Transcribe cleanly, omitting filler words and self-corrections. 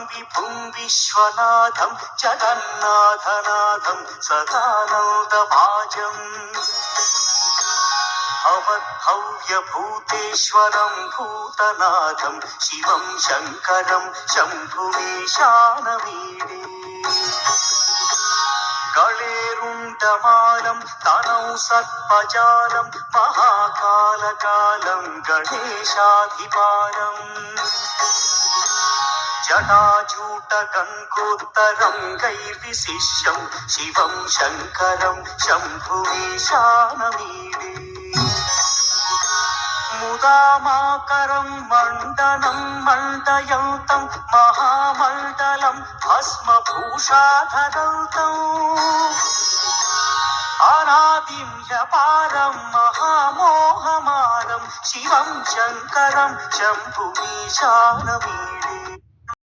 విభుం Viswanatham జగన్నాథనాథం సదానందభాజం భవద్భవ్యభూతేశ్వరం భూతనాథం Shivam Shankaram శంభుమీశానమీడే గళేరుండమాలం తనౌ సత్పజాలం మహాకాలకాలం గణేశాధిపాలం జటాజూటగంగోత్తరం గైర్విశిష్యం Shivam Shankaram శంభుమీశానమీడే ముదామాకరం మండనం మండయంతం మహామండలం భస్మభూషాధరంతం అనాదిం హ్యపారం మహామోహమారం Shivam Shankaram శంభుమీశానమీడే